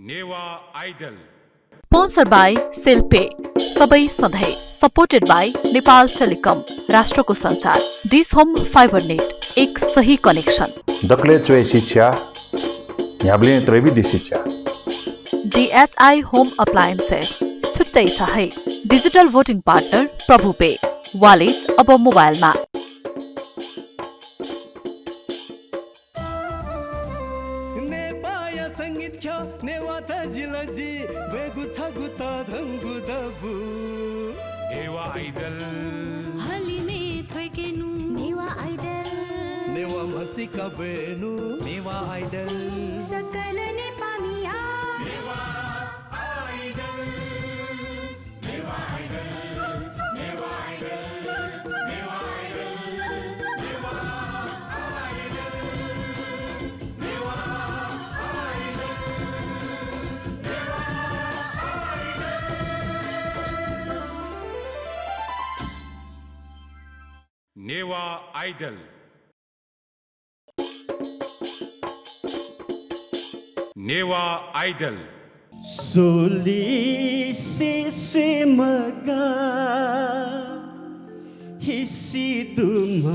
Newa idol sponsor by सेल्पे सबै सधैँ supported by Nepal telecom राष्ट्रको सञ्चार डिस होम फाइबर नेट एक सही कनेक्सन दक्लेचवे शिक्षा ह्याब्लिने त्रैविधि शिक्षा DHI होम अप्लायन्सेस छुट्टै छ है digital voting partner Prabhu Pay wallet अब मोबाइलमा संगीत ख्या नेवाता जिलजी बेगु छगु त धंगु दबु नेवा आइडल हलिमे थोकेनु नेवा आइडल नेवा मसिका बेनु नेवा आइडल सकल नेपामिया Newa Idol Newa Idol Newa Idol Newa Idol Newa Newa Idol Newa Idol सोली से मगा हिस्सी दुम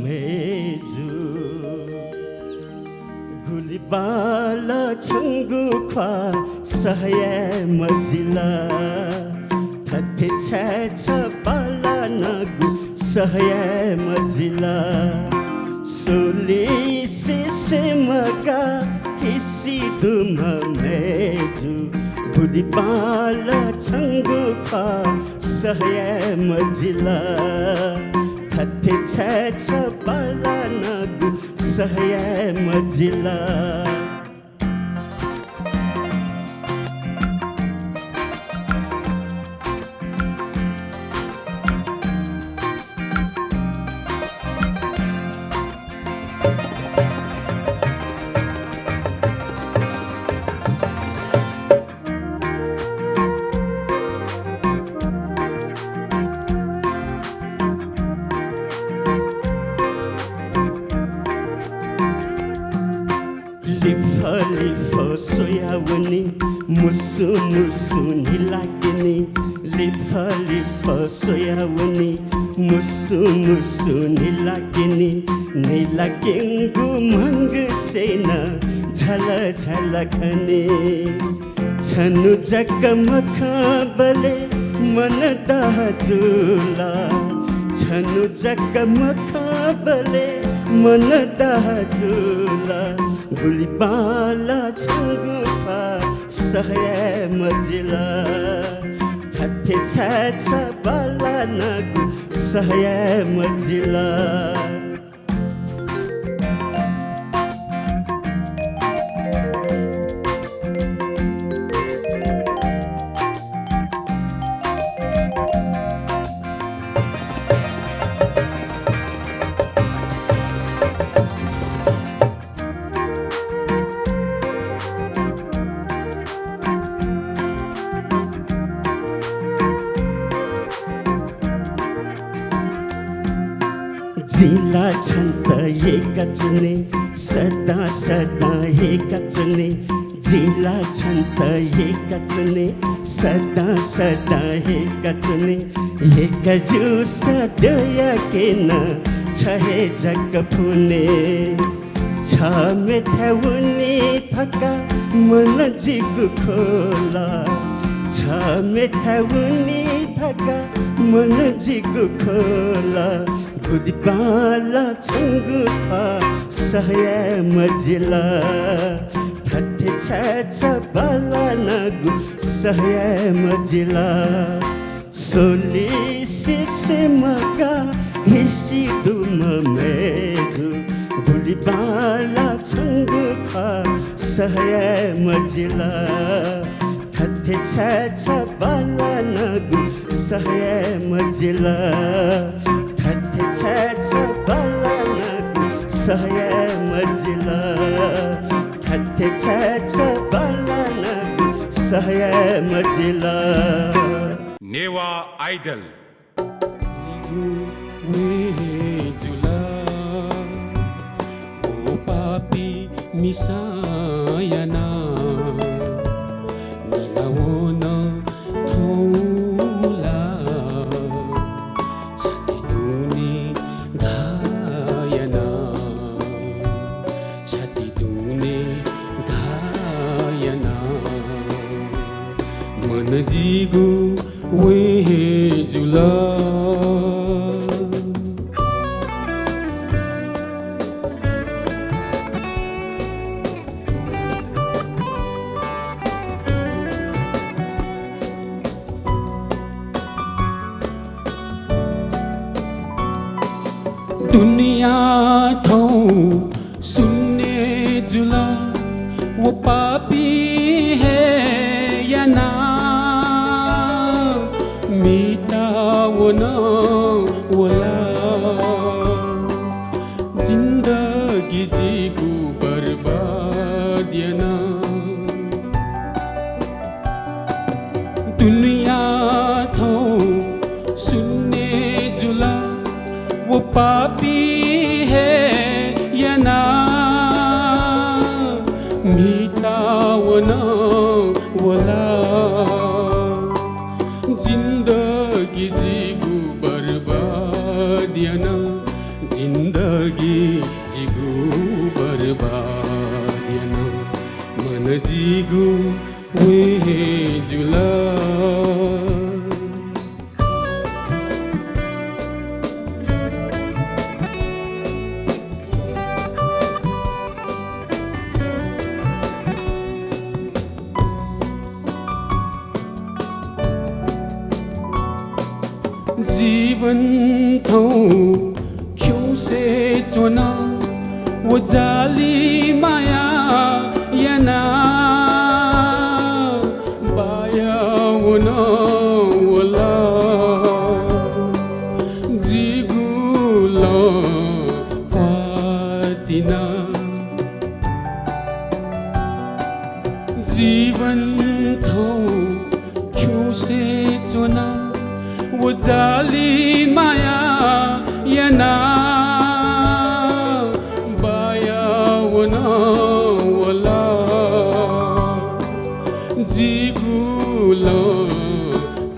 मेजु गुली बाला छंगु ख्वा सहय मजिला थथे छ बाला नगु सहय मजिला सोली से मगा हिस्सी दुम मेजु गुली बाला छंगु ख्वा सहय मजिला थथे छ बाला नगु सहय मजिला मुसु मुसु निलागिनी लिफ सोयावनी मुसु मुसु निलागिनी निलागिंगु मंग सेना झल झल खने छनु जगमख बले मन दाजुला छनु जगमख बले मन दाजुला गुली बाला छंगु खा सहय मजिला थथे छ बाला नगु सहय मजिला जिला छन्त ये कचने सदा सदा ये कचने जिला छन्त ये कचने सदा सदा ये कचने ये कजु सदया के न छहे जग फुने छ मेथुनी थका मन जिगु खोला छ मेथुनी थका मन जिगु खोला गुदी बाला छंगु था सहय मजिला थथे छ बाला नगु सहय मजिला सोली से मगा हिस्सी दुम मेजु गुदी बाला छंगु था सहय मजिला थथे छ बाला नगु सहय मजिला थथे छ बाला नगु सहय मजिला थथे छ बाला नगु सहय मजिला नेवा आइडल जुला ओ पापी मिसायना मनजिगु वे जुला दुनिया थो सुनने जुला वो पापी है या ना मीठा वो न वोला जिंदगी जीगु बर्बाद या ना दुनिया थो सुनने जुला वो पापी है या ना मीठा वो न वोला जिंदगी जीगु बर्बाद या ना जिंदगी जीगु बर्बाद या ना मन जीगु वे जुला जीवन थो क्यों से चुना वो जाली माया या ना बाया वो न वोला जीगुला फातिना जीवन थो क्यों से चुना वो जाली माया या ना बाया वो न वोला जीगुला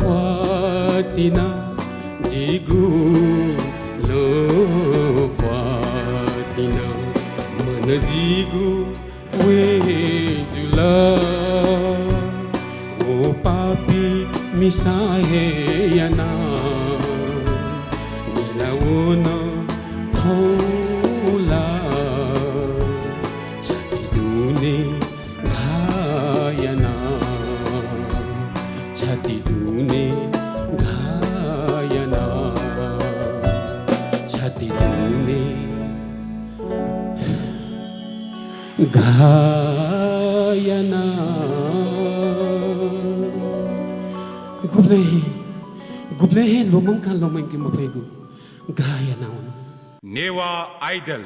फातिना जीगुला फातिना मन जीगु वे जुला वो पापी मिसाए या ना मिलाउन थौला छाती दुने घायना छाती दुने घायना छाती दुने घायना गुबले लोमंग का लोमंग की मफेगु गाया नाउ नेवा आइडल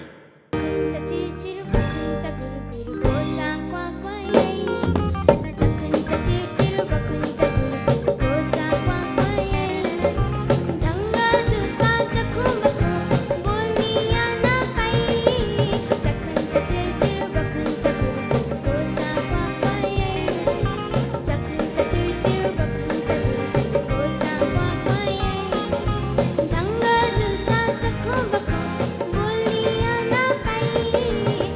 झंगा जुसा चखो बखो बोलिया ना पाई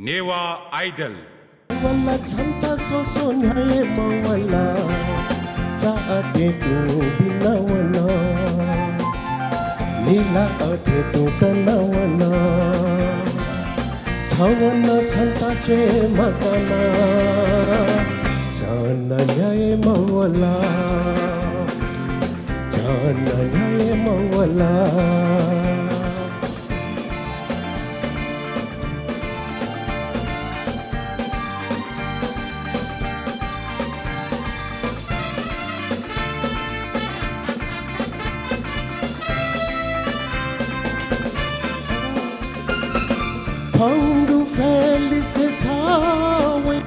नेवा आइडल वल्ला छन्ता सोचो न्याय मवला चाटे तू बिनावना नीला अटे तू तनावना छवन छन्ता स्वे मकाना छन न्याय मवला छन न्याय मवला Pangu felice chawi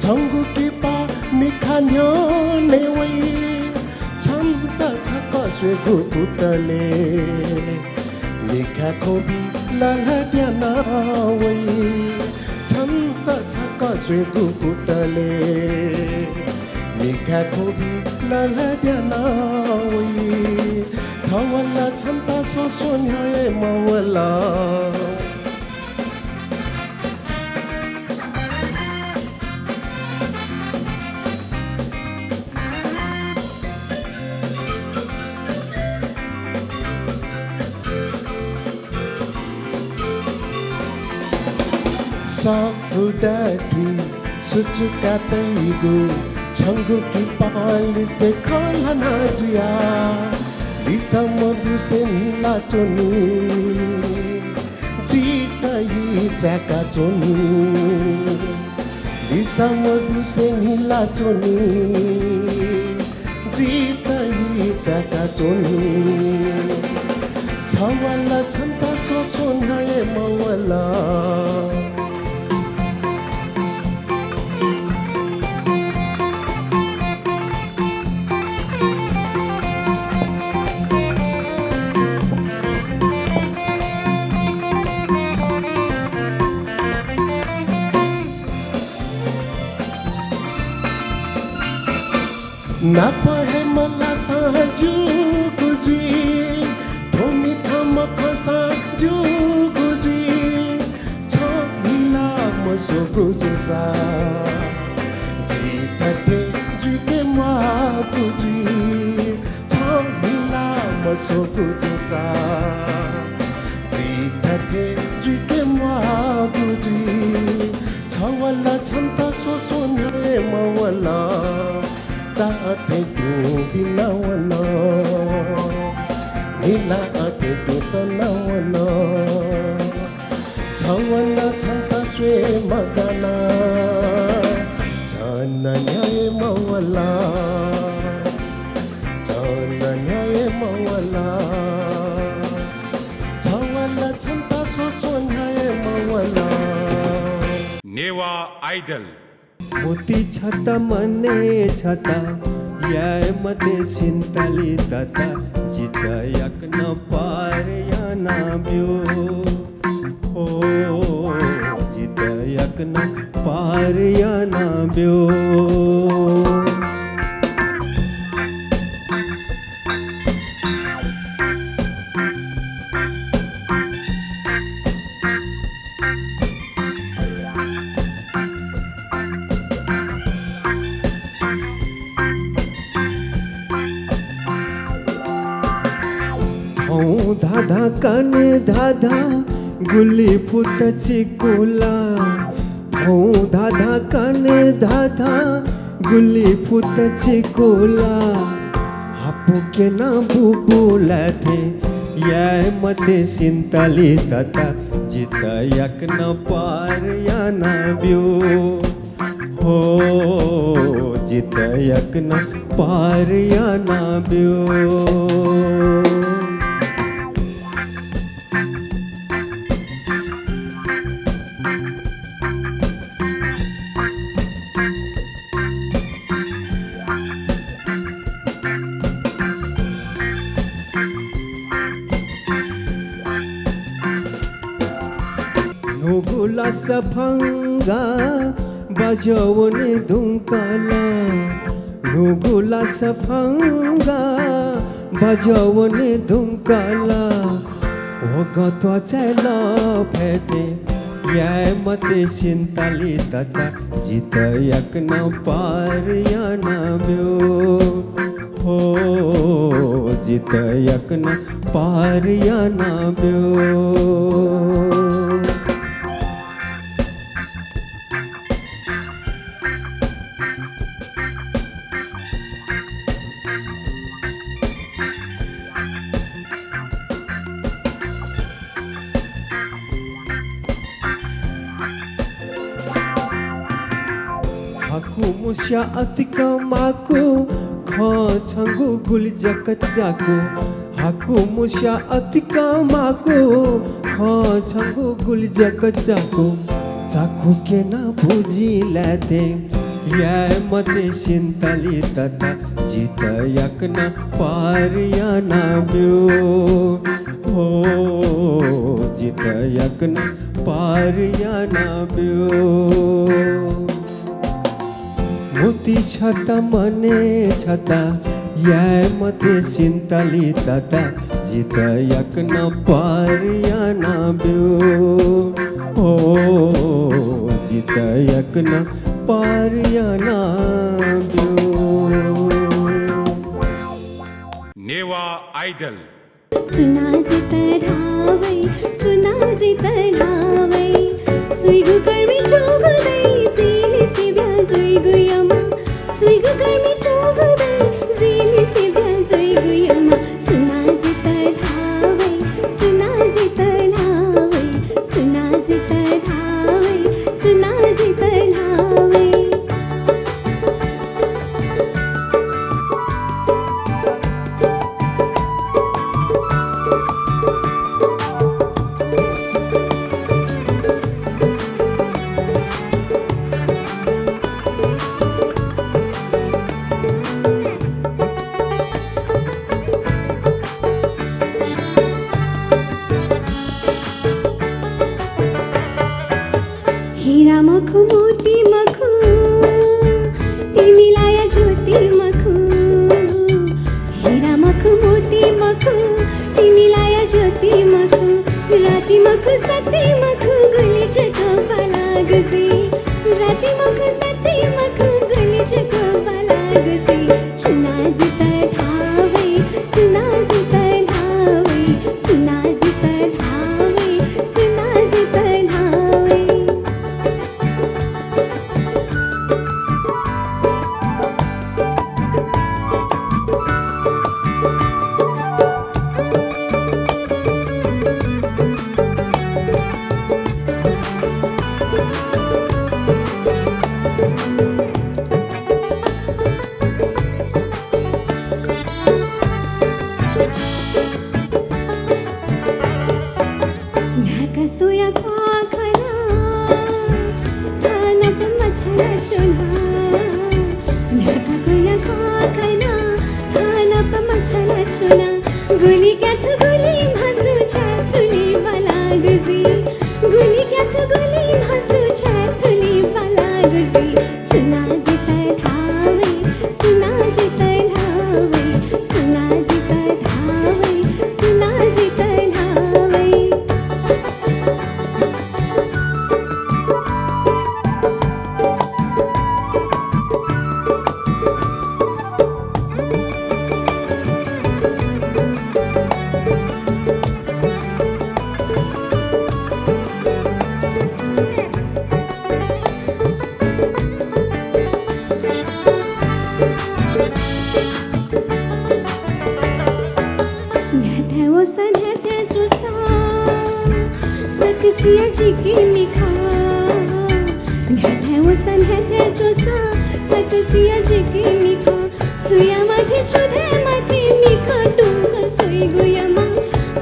Changu kipa mikanyo newi Chanta chaka swe guputale Nika kobi lalhadyana wai Chanta chaka swe guputale Nika kobi lalhadyana wai Thawala chanta so sonyaye mawala Safudati suchuka teigu Changu ki pali se kholana juya Lisa modu se nila choni Jita yi chaka choni Lisa modu se nila choni Jita yi chaka choni Chawala chanta so sonaye mawala Napahe mala saju gujwi Thomi thamaka saju gujwi Chamila moso gujusa Jitate juike mwa gujwi Chamila moso gujusa Jitate juike mwa gujwi Chawala chanta so sonyaye mawala Chaate tu binawana Nila ate tu tanawana Chawana chanta swe magana Chana nyaye mawala Chana nyaye mawala Chawala chanta so so nyaye mawala नेवा idol मोती छाता मने छाता याय मते सिंताली ताता जिता यक न पार या ना ब्यो हो जिता यक न पार या ना ब्यो धाधा काने धाधा गुली फुटची कोला धाधा काने धाधा गुली फुटची कोला हापू के ना बुबुला थे याय मते सिंताली ताता जितयक न पार या ना ब्यो हो जितयक न पार या ना ब्यो नुगुला सफंगा बजवने धुंकाला नुगुला सफंगा बजवने धुंकाला ओ गत्वाचेला फेटे या मते शिंताली तता जितयक न पार या ना ब्यो हो जितयक न पार या ना ब्यो हाकू मुश्या अतिका माकू खा छंगू गुल जकत जाकू हाकू मुश्या अतिका माकू खा छंगू गुल जकत जाकू चाकू के ना भूजी लेते या मते शिंताली तता जितयक न पार या ना ब्यो हो जितयक न पार या ना ब्यो मोती छता मने छता या मते शिंताली तता जितयक न पार या ना ब्यो हो जितयक न पार या ना ब्यो नेवा आयडल सुना जितरावै सुना जितरावै सुइगु कर्मी चोगुदै जिली सिब्या जुइगु यमा सुइगु कर्मी चोगुदै जिली सिब्या जुइगु यमा सुना जितरावै सुना जितरावै सुना जितरावै सुना जितरावै हीरा मखु मोती मखु तिमीलाया ज्योति मखु हीरा मखु मोती मखु तिमीलाया ज्योति मखु राति मखु सती मखु गुली जको बाला गुजी राति मखु सती मखु गुली जको बाला गुजी सुना जिता धावे सुना जिता धावे सुना जिता धावे सुना जिता धावे सोया खाना खाना पे मछला चुना नाटा कोया खाना खाना पे मछला चुना गुली क्या तो गुली भासू छातुली वाला गुजी गुली क्या तो गुली भासू छातुली वाला गुजी सुना जिता धावे सुना जिता धावे सुना जिता धावे सुना जिता धावे झिकिमिखा ध्याथ्या वसा ध्याथ्या चोसा सटसिया झिकिमिखा सुयामध्ये चुध्यामध्ये मिखा टुंक सोय गुयमा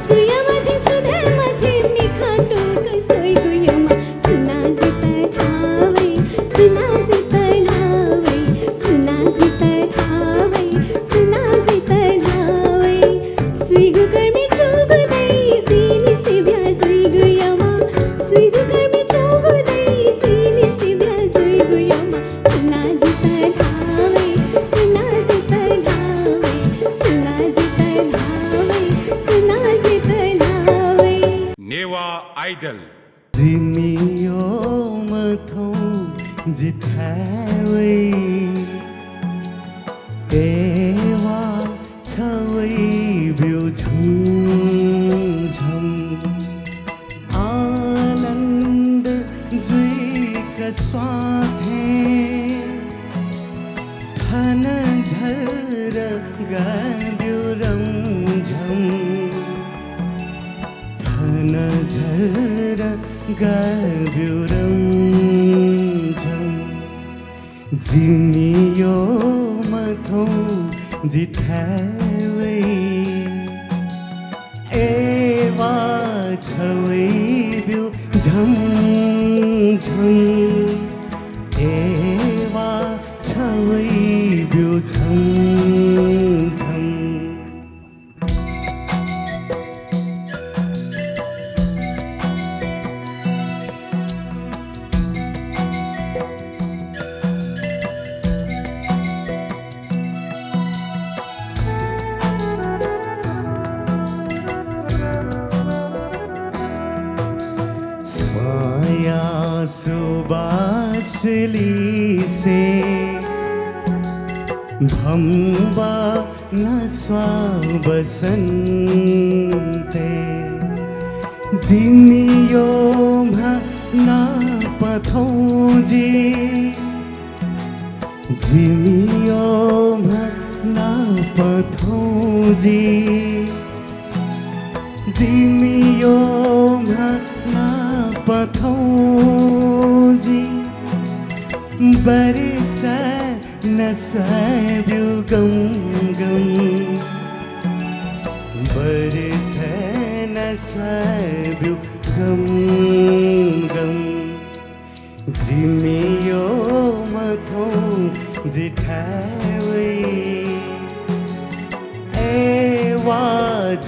सुयामध्ये चुध्यामध्ये मिखा टुंक सोय गुयमा सुनाजित धावै सुनाजित धावै सुनाजित धावै सुनाजित धावै सुईगु कर्मी चोगु दै सिली सिभ्या जुई गुयमा सुईगु कर्मी चोगु दै सिली सिभ्या जुई गुयमा सुनाजित धावै सुनाजित धावै सुनाजित धावै सुनाजित धावै नेवा आइडल जिमियो मथौ जिथावै एवा छवै बिउ झम आनन्द जुइका स्वाथे थन झर गाब्यो रमझम थन झर गाब्यो रमझम जिमियो मथौ जिथावै एवा छवै बिउ झम एवा छवै बिउ झम सुबासली से भम्बा नस्वा बसन्ते जिमियो ना पथौजी जिमियो ना पथौजी जिमियो ना पथौजी बरिसा नस्वाब्यो गम गम बरिसा नस्वाब्यो गम गम जिमियो मथौ जिथावै एवा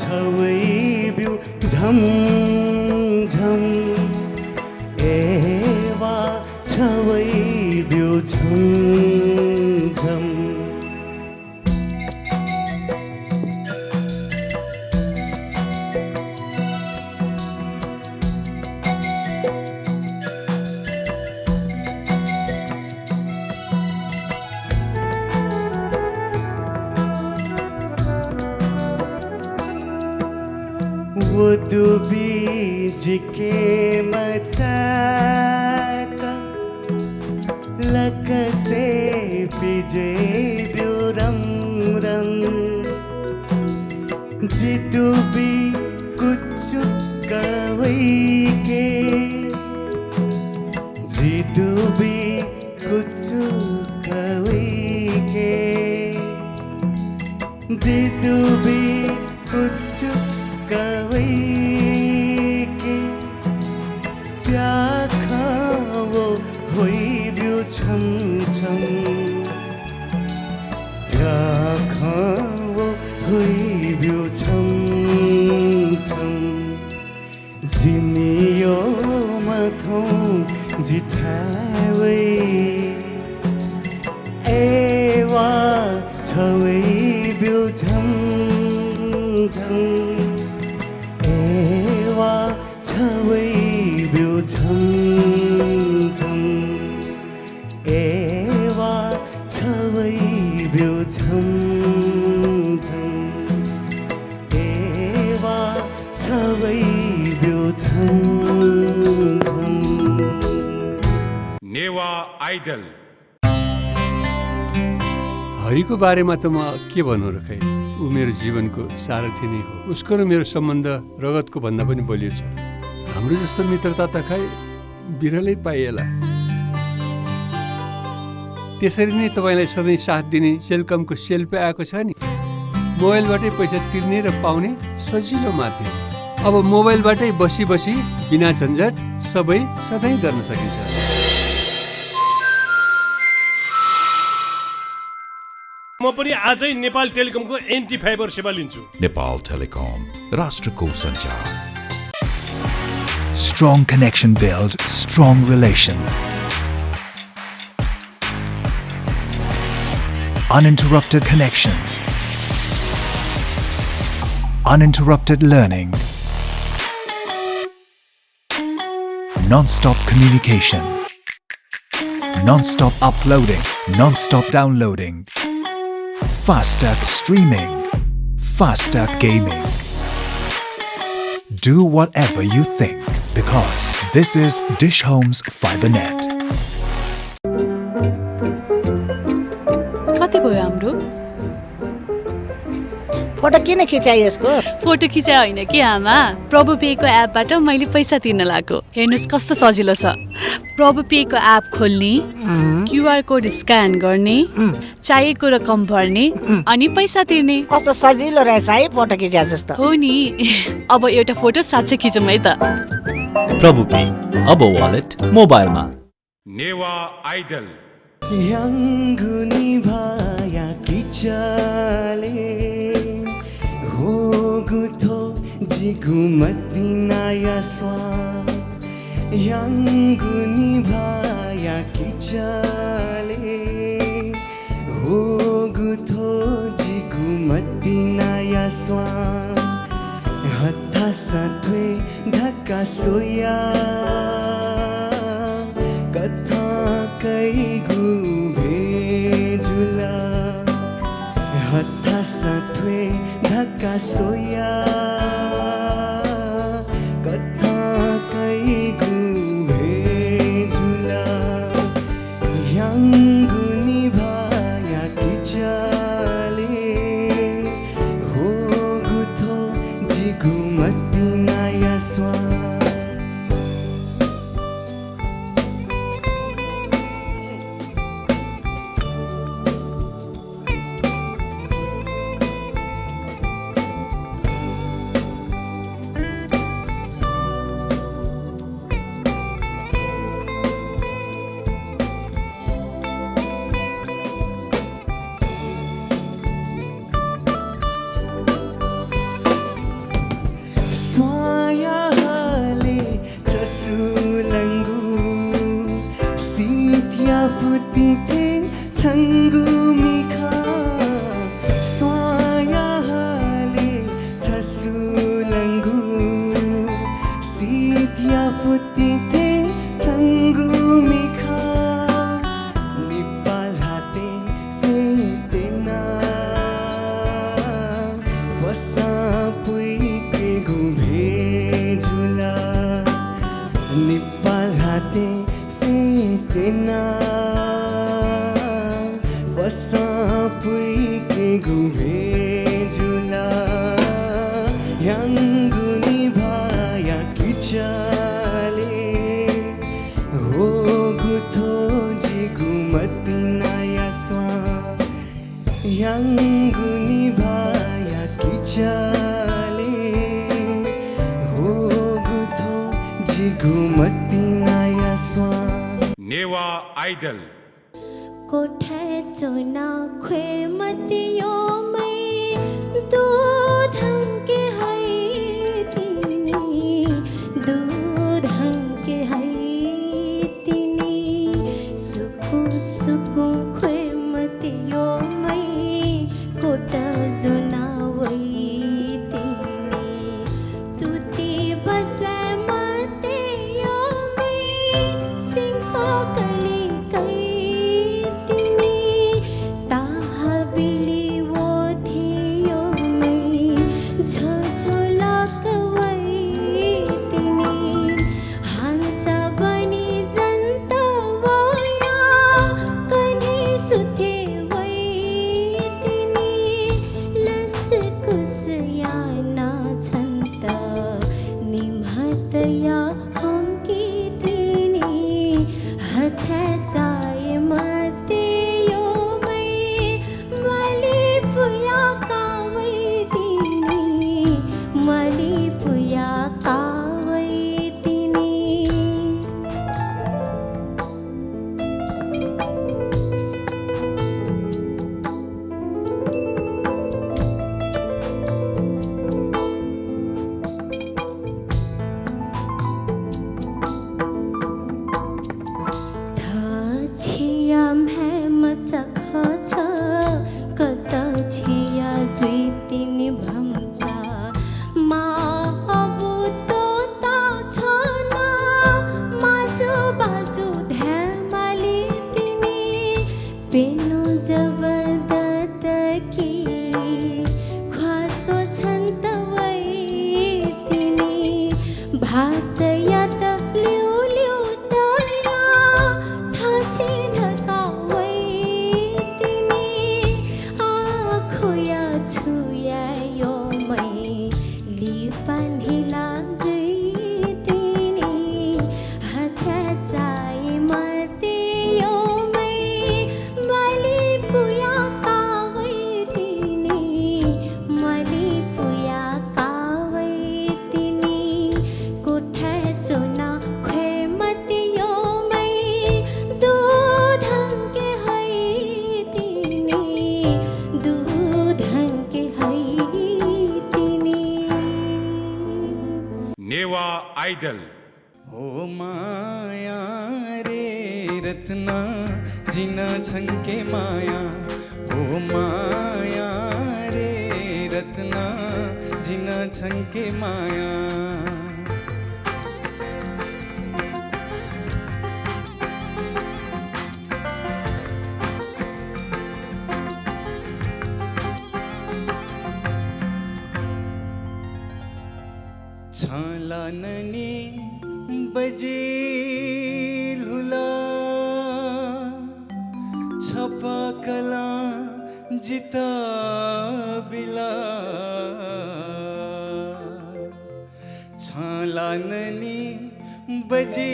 छवै बिउ झम एवा छवै बिउ झम वो बीज के मचाका लक से पिजे बिउ रम रम जितु भी कुछ कवई के जितु भी कुछ कवई के जितु भी कुछ कवई के प्याखाओ होई बिउ छम छम प्याखाओ होई बिउ छम छम जिमियो मथौ जिथावै एवा छवै बिउ झम एवा छवै बिउ झम एवा छवै बिउ झम एवा छवै बिउ झम नेवा आइडल हरिको बारेमा त म के भन्नु र खै, ऊ मेरो जीवनको सारथी नै हो। उसको र मेरो सम्बन्ध रगतको भन्दा पनि बलियो छ। हाम्रो जस्तो मित्रता त खै बिरलै पाइएला। त्यसरी नै तपाईँलाई सधैँ साथ दिने सेलकमको सेल्पे आएको छ नि, मोबाइलबाटै पैसा तिर्ने र पाउने सजिलो माध्यम। अब मोबाइलबाटै बसी बसी बिना झन्झट सबै सधैँ गर्न सकिन्छ। म पनि आजै नेपाल टेलिकमको एन्टी फाइबर सेवा लिन्छु। नेपाल टेलिकम, राष्ट्रको सञ्चार। Strong connection build strong relation. Uninterrupted connection. Uninterrupted learning. Non-stop communication. Non-stop uploading. Non-stop downloading. Faster streaming. Faster gaming. Do whatever you think, because this is Dish Home's FiberNet. कति भयो हाम्रो? Photo किन खिचाइ यसको? Photo खिचाइ होइन कि आमा, प्रभु phaco एपबाट मैले पैसा तिर्न लाग्यो। हेर्नुस् कस्तो सजिलो छ। प्रभु पेको एप खोल्ने, क्युआर कोड स्क्यान गर्ने, चाहिएको रकम भर्ने अनि पैसा तिर्ने। कस्तो सजिलो रहेछ है फोटो खिचा जस्तो। हो नि। अब एउटा फोटो साथै खिचौँ है त। प्रभु पे अब वालेट मोबाइलमा। नेवा आइडल। याङ्गुनी भाया किचाले होगुथो जिगुमतिनाया स्वा याङ्गुनी भाया किचाले होगुथो जिगुमतिनाया स्वा हत्था साथवे धक्का सोया कथा कैगु भेजुला हत्था साथवे धक्का सोया कथा कैगु भेजुला याङ्गुनी भाया किचाले होगुथो जिगुमति नाया स्वा नेवा आइडल। कोठे चोना ख्वे मतियो मै दो ढंग के है तिनी दो ढंग के है तिनी सुकु सुकु ख्वे मतियो मै कोठा जोना वै तिनी तुती बसवे मतियो मै सिंहो कली कै पेनो जब दतकी ख्वासो छन्त वै तिनी भात यात लिउ लिउ तला थाचे धकावै तिनी आखोया छुया यो मै लि पान्धिला जै तिनी हथा चाइ मते यो मै मलि पुया कावै तिनी मलि पुया कावै तिनी कोठा चोना खे मते यो मै दूधंके है तिनी दूधंके है तिनी नेवा आइडल ओ माया रे रत्ना जिना छंके माया ओ माया रे रत्ना जिना छंके माया छाला ननी बजे लुला छपा कला जिता बिला छाला ननी बजे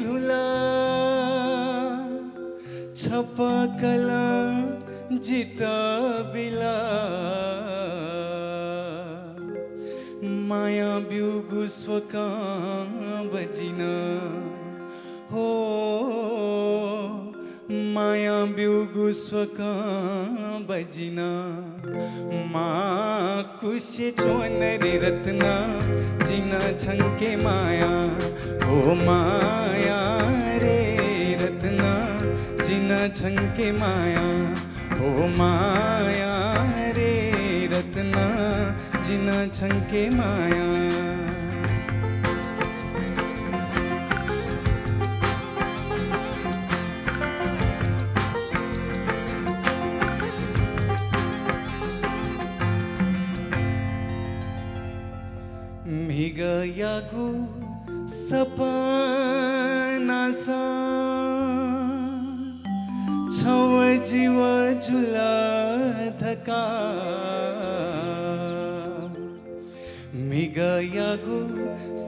लुला छपा कला जिता बिला माया ब्युगु स्वका बजिना हो माया ब्युगु स्वका बजिना मा कुशे चोनरे रत्ना जिना छंके माया हो माया रे रत्ना जिना छंके माया हो माया रे रत्ना जिना छंके माया मिगयागु सपनासा छव जीव झुला धका मिगयागु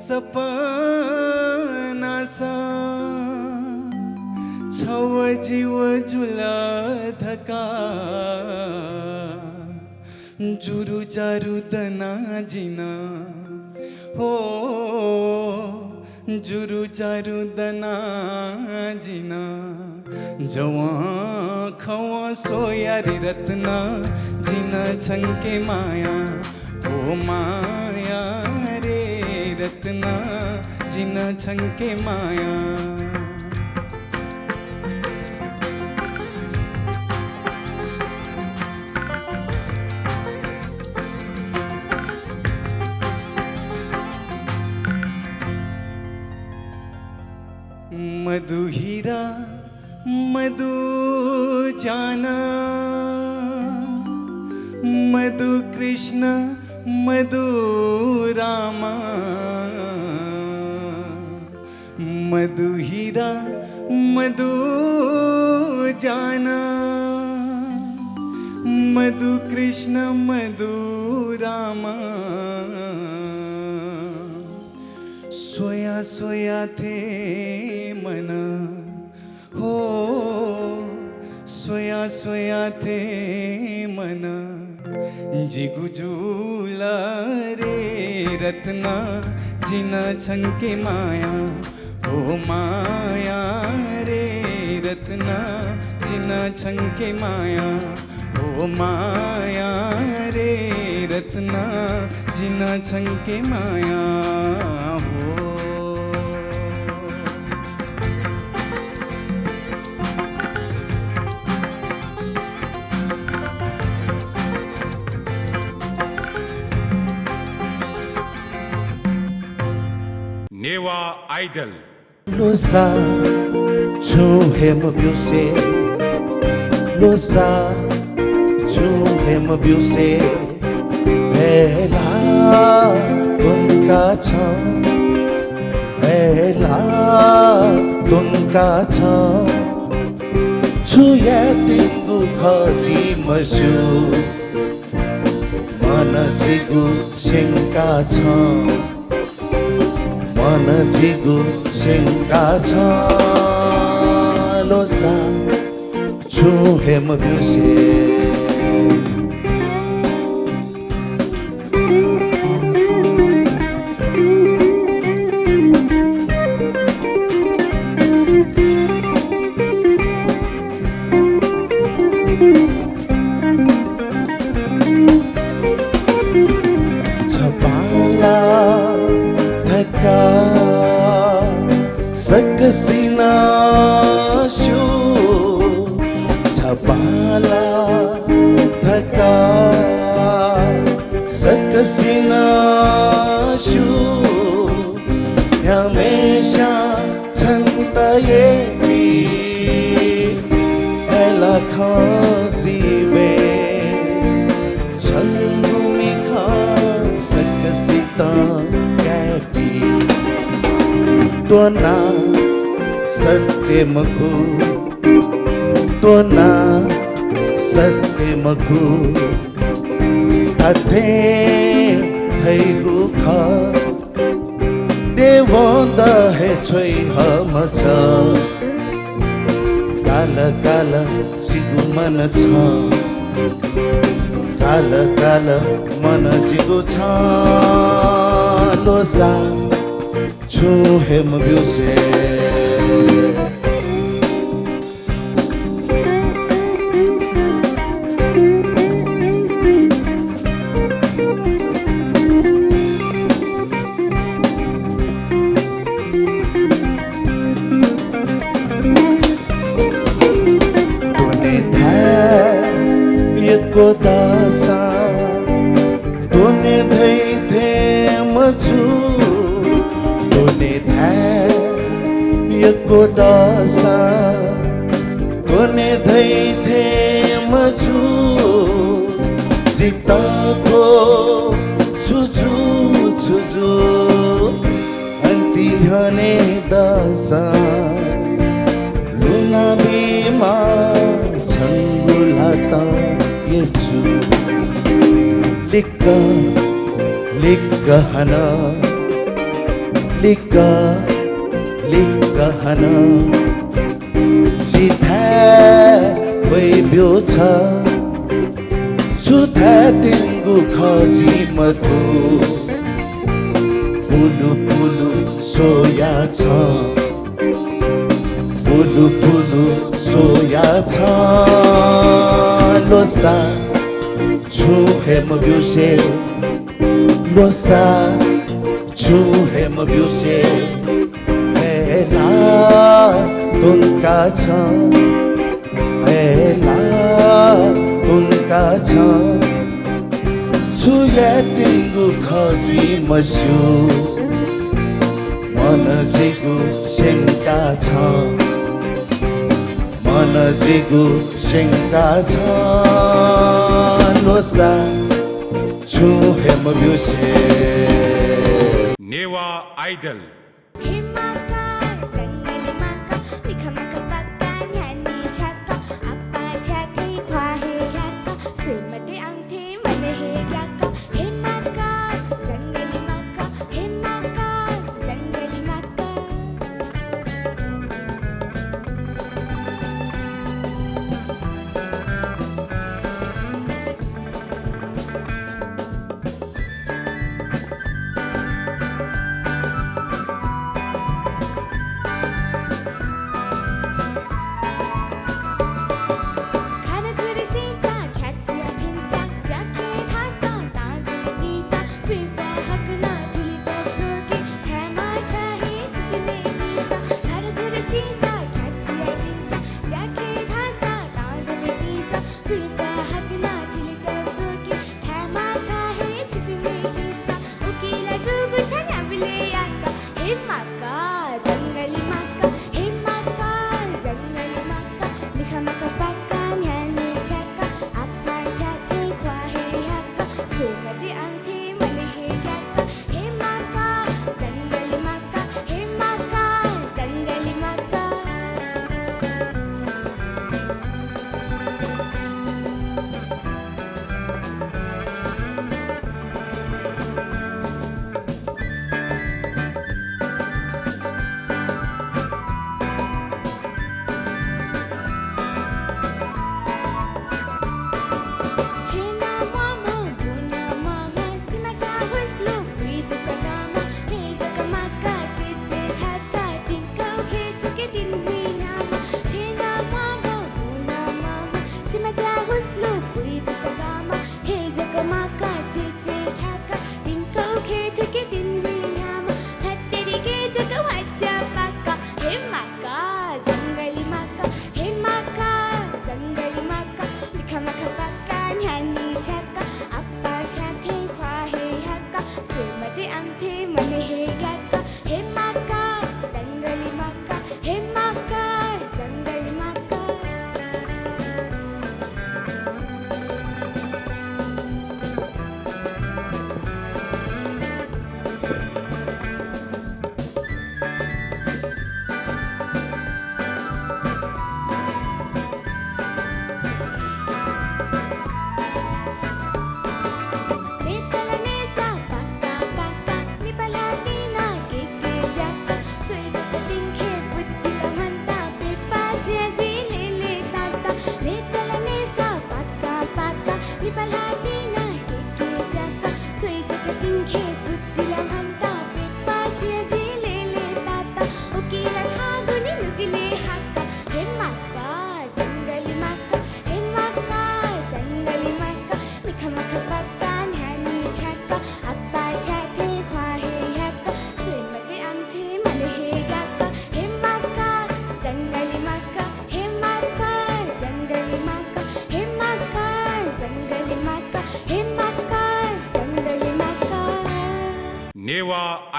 सपनासा छव जीव झुला धका जुरु जारु दना जिना हो जुरु जारु दना जिना जवा खवा सोया रे रत्ना जिना छंके माया ओ माया रे रत्ना जिना छंके माया मधु हीरा मधु जाना मधु कृष्ण मधु रामा मधु हीरा मधु जाना मधु कृष्ण मधु रामा सोया सोया थे मन हो सोया सोया थे मन जिगुजूला रे रत्ना जिना छंके माया हो माया रे रत्ना जिना छंके माया हो माया रे रत्ना जिना छंके माया हो Newa Idol Lusa, tu hemo piose, लोसा हेम बिउसे हेला तुनका छ हेला तुनका छ छुया तिगु खजी मसु मन जिगु सिंका छ मन जिगु सिंका छ लोसा छु हेम बिउसे सकसिना शु छपाला धका सकसिना शु हमेशा छन्त येकी एला खासिबे छन्दुमी खा सकसिता कैपी त्वना सत्यमखु त्वना सत्यमखु अथे थैगु ख देवोन्द हे छोइ हम छ काल काल सिगु मन छ काल काल मन जिगु छ लोसा छु हेम बिउसे तूने था यको दासा तूने धै थे मजू यको दासा कोने धै थे मजु जिताको छुजु छुजु अन्ति धने दासा लुना बिमा छङ्गुलाता येछु लिक्का लिक्का हना लिक्का लिक्कहन जिथा वैब्यो छ छुथा तिङ्गु खजी मधु पुलु पुलु सोया छ पुलु पुलु सोया छ लोसा छु हेम बिउसे लोसा छु हेम बिउसे हेला तुनका छ हेला तुनका छ छुया तिङ्गु खजी मसु मन जिगु सिंका छ मन जिगु सिंका छ लोसा छु हेम बिउसे नेवा आइडल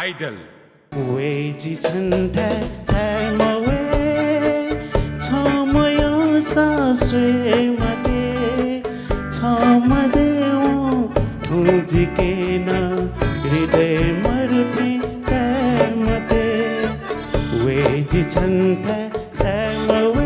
आइडल वेजी छन्था छाइमवे छमयो सास्वे मते छमदेऊ हुजिकेन हृदय मर्थे मते वेजी छन्था छाइमवे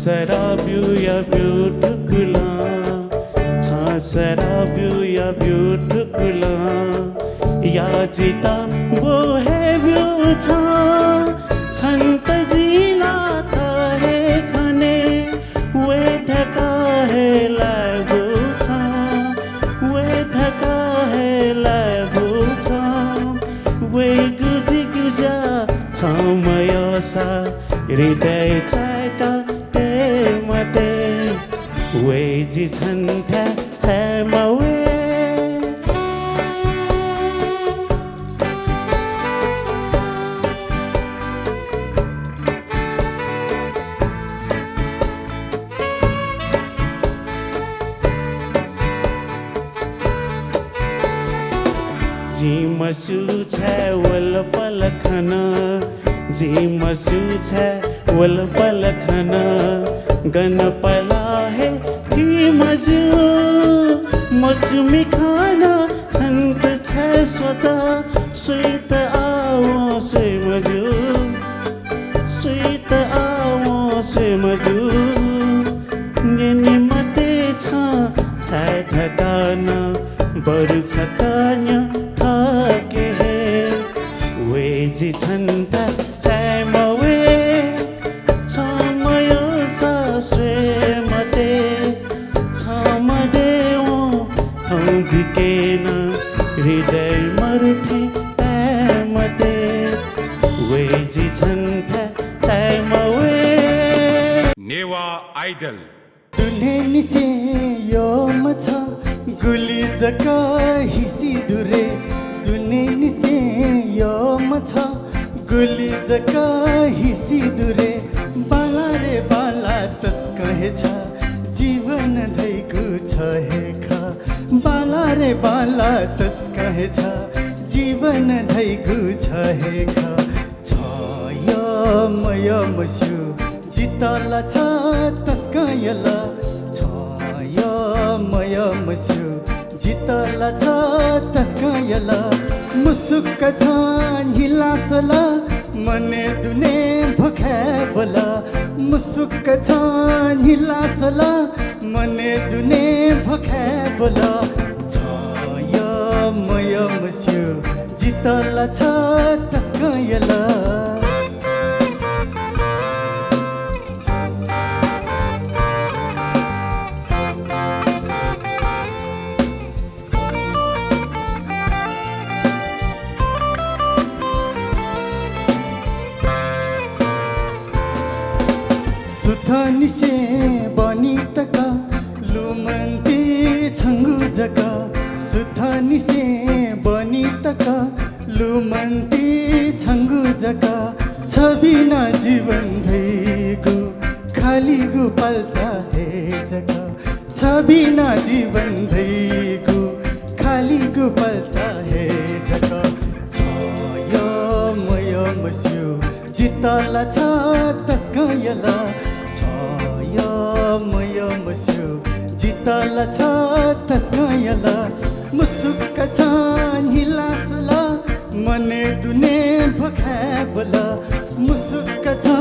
Sarabu ya beautifula cha sarabu ya beautifula ya jita wo hai view cha sant jila ta hai khane we dhaka hai lagu cha we dhaka hai lagu cha we guji guja chamaya sa hriday chata वेजी छन्था छाइमवे जिमसु छ wall पलखन जिमसु छ wall पलखन gun पला है थी मजु मौसमी खाना छन्त छ स्वता स्वीत आओ स्वे मजु स्वीत आओ स्वे मजु नेनी मते छ छाय ठकान बरु छकान्य थाके हे वेजी छन्ता छाइमवे छमयो सास्वे मते छमदेऊ हुजिकेन हृदय मर्थे मते वेजी छन्था छाइमवे नेवा आइडल तुले निसे यो मछ गुली जका हिसी दुरे तुले निसे यो मछ गुली जका हिसी दुरे बाला रे बाला तस कहे छ जीवन धैगु छ हेखा बाला रे बाला तस कहे छ जीवन धैगु छ हेखा छय मय मस्यु जितला छ तस कयला छय मय मस्यु जितला छ तस कयला मुसुक्क छ हिलासला मने दुने भखे बोला मुसुक्क छ हिलासला मने दुने भखे बोला छय मय मस्यु जितला छ तस्कयला सुथानिसे बनितका लुमन्ती छङ्गु जका सुथानिसे बनितका लुमन्ती छङ्गु जका छबिना जीवन धैगु खाली गुपाल्चा हे जका छबिना जीवन धैगु खाली गुपाल्चा हे जका छय मय मस्यु जितला छ तस्कयला छय मय मस्यु जितला छ तस्कयला मुसुक्क छ हिलासला मने दुने भखे बोला मुसुक्क छ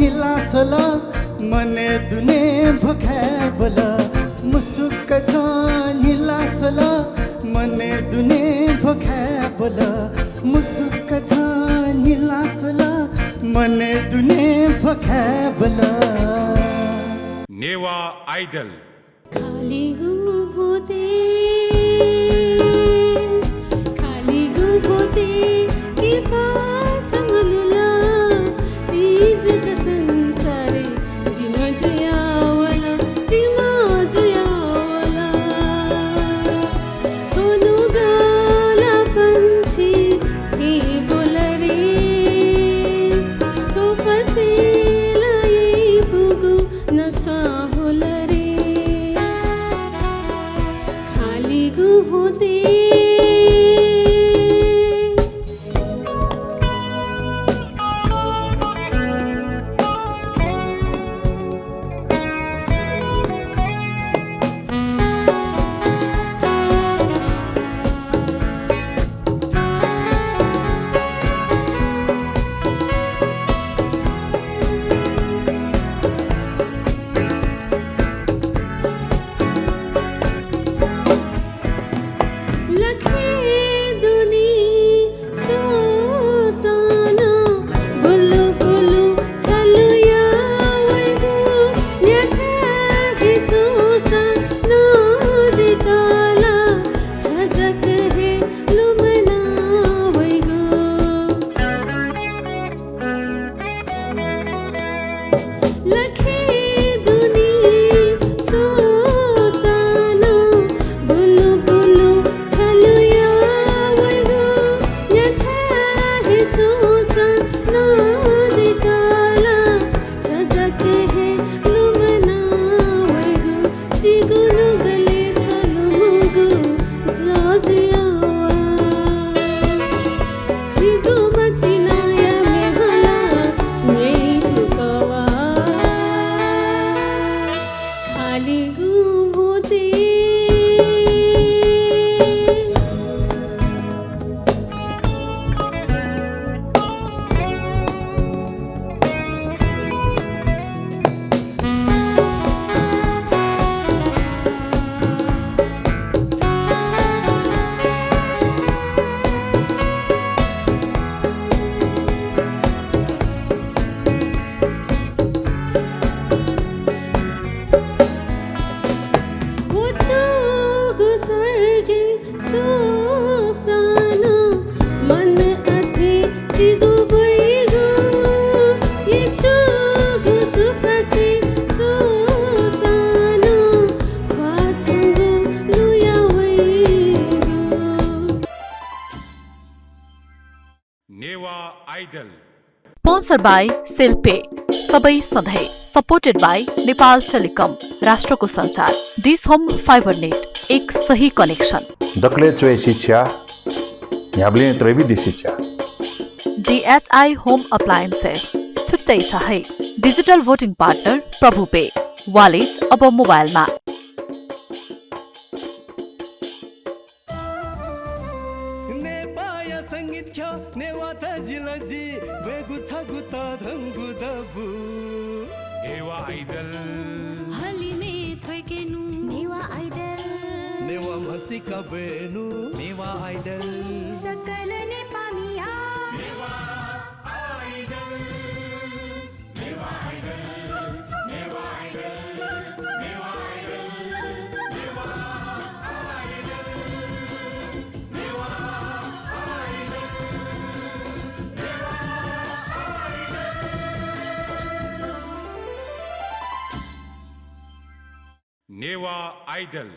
हिलासला मने दुने भखे बोला मुसुक्क छ हिलासला मने दुने भखे बोला मुसुक्क छ हिलासला मने दुने भखे बोला नेवा आइडल खाली गुभोते कि पाचंगलुला तीज का संसारे जिमा जुयावला जिमा जुयावला कोनु गा आइडल स्पोन्सर बाई सेल्पे सबै सधैँ सपोर्टेड बाई नेपाल टेलिकम राष्ट्रको सञ्चार डिस होम फाइबर नेट एक सही कनेक्सन दक्लेच वे शिक्षा ह्याब्लिने त्रैविध्य शिक्षा DHI होम अप्लायन्सेस छुट्टै छ है digital voting partner Prabhu Pay wallet अब मोबाइलमा नेपाया संगीत ख्या नेवाता जिलजी बेगु छगु त धंगु दबु नेवा आइडल हलिमे थोकेनु नेवा आइडल नेवा मसिका बेनु नेवा आइडल सकल नेपामिया Newa Idol Newa Idol Newa Idol Newa Idol Newa Newa idol